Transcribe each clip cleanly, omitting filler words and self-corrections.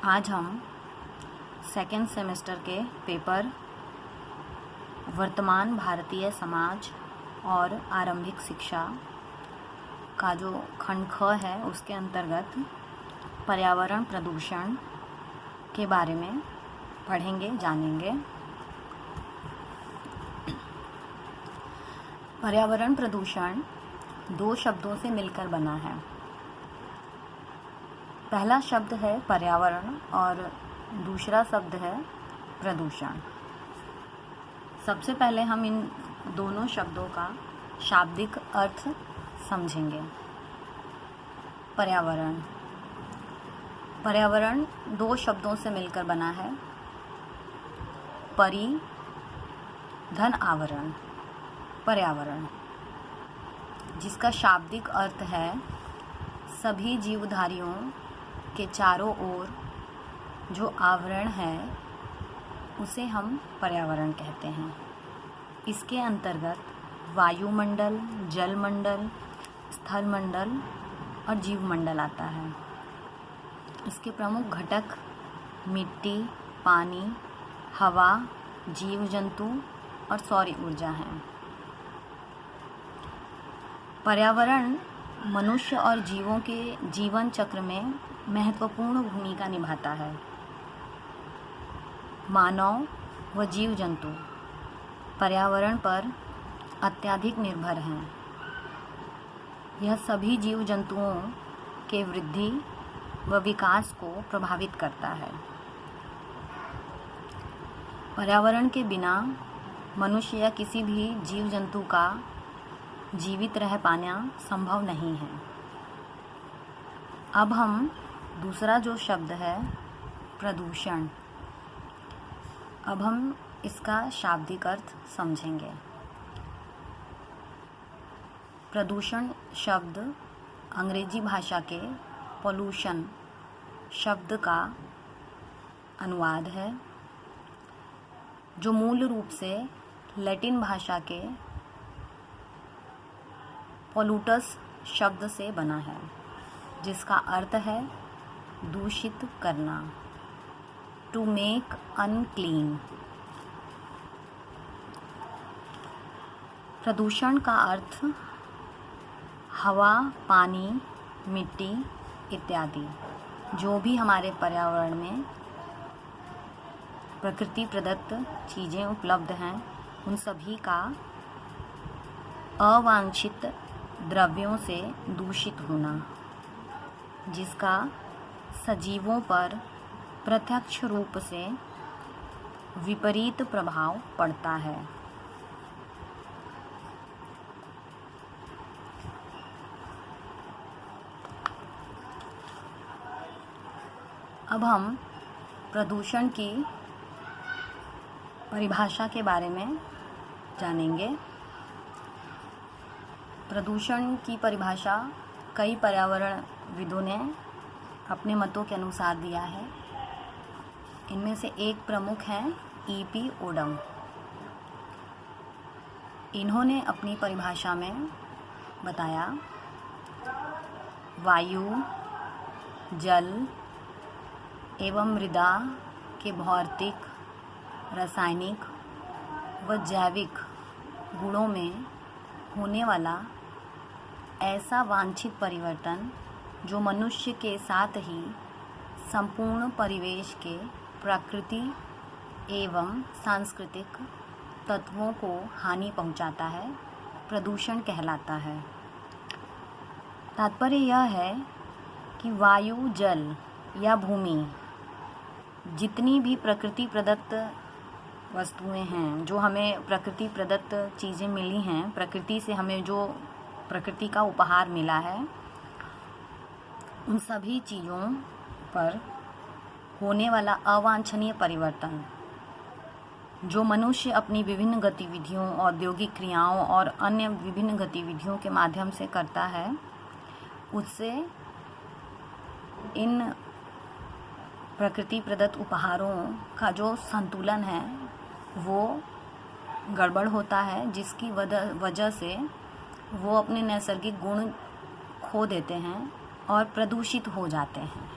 आज हम second semester के पेपर वर्तमान भारतीय समाज और आरंभिक शिक्षा का जो खंड ख है उसके अंतर्गत पर्यावरण प्रदूषण के बारे में पढ़ेंगे, जानेंगे। पर्यावरण प्रदूषण दो शब्दों से मिलकर बना है। पहला शब्द है पर्यावरण और दूसरा शब्द है प्रदूषण। सबसे पहले हम इन दोनों शब्दों का शाब्दिक अर्थ समझेंगे। पर्यावरण दो शब्दों से मिलकर बना है। परि धन आवरण, पर्यावरण, जिसका शाब्दिक अर्थ है सभी जीवधारियों के चारों ओर जो आवरण है उसे हम पर्यावरण कहते हैं। इसके अंतर्गत वायुमंडल, जलमंडल, स्थलमंडल और जीवमंडल आता है। इसके प्रमुख घटक मिट्टी, पानी, हवा, जीव जंतु और सौर ऊर्जा हैं। पर्यावरण मनुष्य और जीवों के जीवन चक्र में महत्वपूर्ण भूमिका निभाता है। मानव व जीव जंतु पर्यावरण पर अत्यधिक निर्भर हैं। यह सभी जीव जंतुओं के वृद्धि व विकास को प्रभावित करता है। पर्यावरण के बिना मनुष्य या किसी भी जीव जंतु का जीवित रह पाना संभव नहीं है। अब हम दूसरा जो शब्द है प्रदूषण, अब हम इसका शाब्दिक अर्थ समझेंगे। प्रदूषण शब्द अंग्रेजी भाषा के पॉल्यूशन शब्द का अनुवाद है, जो मूल रूप से लैटिन भाषा के पॉल्यूटस शब्द से बना है, जिसका अर्थ है दूषित करना, टू मेक अनक्लीन। प्रदूषण का अर्थ हवा, पानी, मिट्टी इत्यादि जो भी हमारे पर्यावरण में प्रकृति प्रदत्त चीज़ें उपलब्ध हैं उन सभी का अवांछित द्रव्यों से दूषित होना, जिसका सजीवों पर प्रत्यक्ष रूप से विपरीत प्रभाव पड़ता है। अब हम प्रदूषण की परिभाषा के बारे में जानेंगे। प्रदूषण की परिभाषा कई पर्यावरणविदों ने अपने मतों के अनुसार दिया है। इनमें से एक प्रमुख हैं E.P. ओडम। इन्होंने अपनी परिभाषा में बताया वायु, जल एवं मृदा के भौतिक, रासायनिक व जैविक गुणों में होने वाला ऐसा वांछित परिवर्तन जो मनुष्य के साथ ही संपूर्ण परिवेश के प्रकृति एवं सांस्कृतिक तत्वों को हानि पहुंचाता है, प्रदूषण कहलाता है। तात्पर्य यह है कि वायु, जल या भूमि जितनी भी प्रकृति प्रदत्त वस्तुएं हैं, जो हमें प्रकृति प्रदत्त चीज़ें मिली हैं, प्रकृति से हमें जो प्रकृति का उपहार मिला है, उन सभी चीज़ों पर होने वाला अवांछनीय परिवर्तन जो मनुष्य अपनी विभिन्न गतिविधियों, औद्योगिक क्रियाओं और अन्य विभिन्न गतिविधियों के माध्यम से करता है, उससे इन प्रकृति प्रदत्त उपहारों का जो संतुलन है वो गड़बड़ होता है, जिसकी वजह से वो अपने नैसर्गिक गुण खो देते हैं और प्रदूषित हो जाते हैं।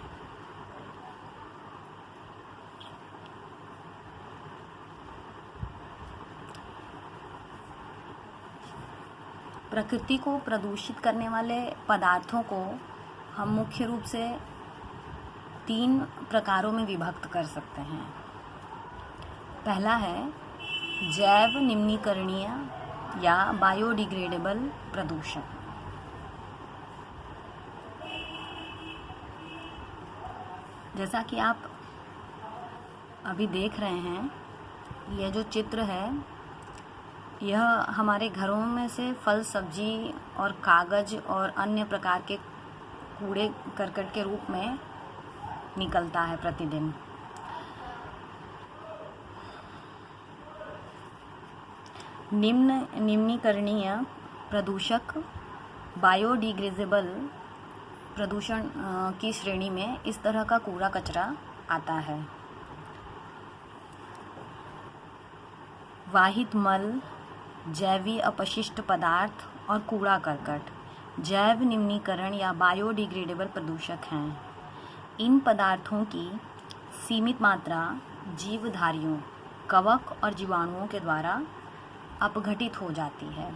प्रकृति को प्रदूषित करने वाले पदार्थों को हम मुख्य रूप से 3 प्रकारों में विभक्त कर सकते हैं। पहला है जैव निम्नीकरणीय या बायोडिग्रेडेबल प्रदूषण। जैसा कि आप अभी देख रहे हैं, यह जो चित्र है यह हमारे घरों में से फल, सब्जी और कागज़ और अन्य प्रकार के कूड़े करकट के रूप में निकलता है प्रतिदिन। निम्नीकरणीय प्रदूषक बायोडिग्रेडेबल प्रदूषण की श्रेणी में इस तरह का कूड़ा कचरा आता है। वाहित मल, जैवीय अपशिष्ट पदार्थ और कूड़ा करकट जैव निम्नीकरण या बायोडिग्रेडेबल प्रदूषक हैं। इन पदार्थों की सीमित मात्रा जीवधारियों, कवक और जीवाणुओं के द्वारा अपघटित हो जाती है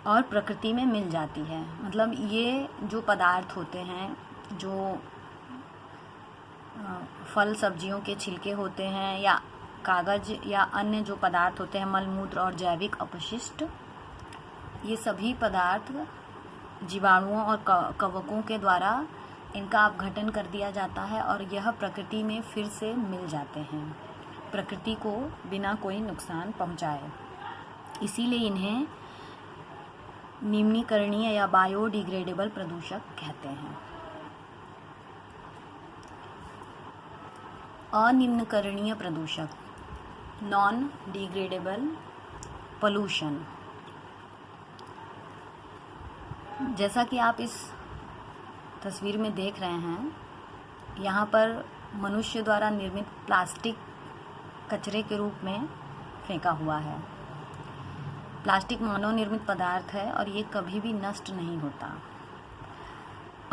और प्रकृति में मिल जाती है। मतलब ये जो पदार्थ होते हैं, जो फल सब्जियों के छिलके होते हैं या कागज़ या अन्य जो पदार्थ होते हैं, मलमूत्र और जैविक अपशिष्ट, ये सभी पदार्थ जीवाणुओं और कवकों के द्वारा इनका अपघटन कर दिया जाता है और यह प्रकृति में फिर से मिल जाते हैं, प्रकृति को बिना कोई नुकसान पहुंचाए। इसीलिए इन्हें निम्नीकरणीय या बायोडिग्रेडेबल प्रदूषक कहते हैं। अनिम्नीकरणीय प्रदूषक नॉन डिग्रेडेबल पोल्यूशन। जैसा कि आप इस तस्वीर में देख रहे हैं, यहाँ पर मनुष्य द्वारा निर्मित प्लास्टिक कचरे के रूप में फेंका हुआ है। प्लास्टिक मानव निर्मित पदार्थ है और ये कभी भी नष्ट नहीं होता।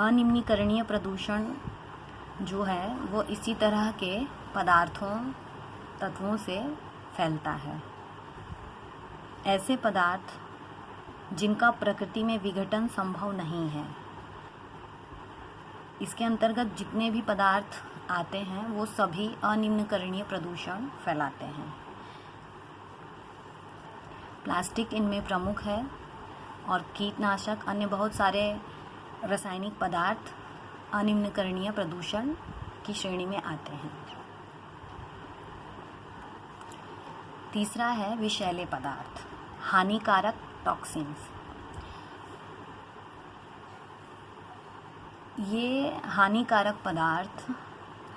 अनिम्नीकरणीय प्रदूषण जो है वो इसी तरह के पदार्थों, तत्वों से फैलता है। ऐसे पदार्थ जिनका प्रकृति में विघटन संभव नहीं है, इसके अंतर्गत जितने भी पदार्थ आते हैं वो सभी अनिम्नीकरणीय प्रदूषण फैलाते हैं। प्लास्टिक इनमें प्रमुख है और कीटनाशक, अन्य बहुत सारे रासायनिक पदार्थ अनिम्नीकरणीय प्रदूषण की श्रेणी में आते हैं। तीसरा है विषैले पदार्थ, हानिकारक टॉक्सिन्स। ये हानिकारक पदार्थ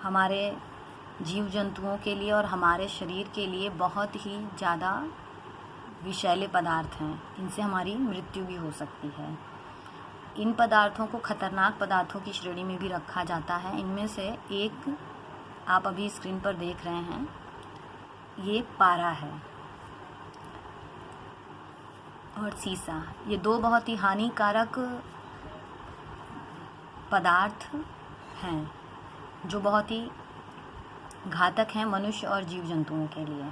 हमारे जीव जंतुओं के लिए और हमारे शरीर के लिए बहुत ही ज़्यादा विषैले पदार्थ हैं। इनसे हमारी मृत्यु भी हो सकती है। इन पदार्थों को खतरनाक पदार्थों की श्रेणी में भी रखा जाता है। इनमें से एक आप अभी स्क्रीन पर देख रहे हैं, ये पारा है और सीसा। ये 2 बहुत ही हानिकारक पदार्थ हैं जो बहुत ही घातक हैं मनुष्य और जीव जंतुओं के लिए।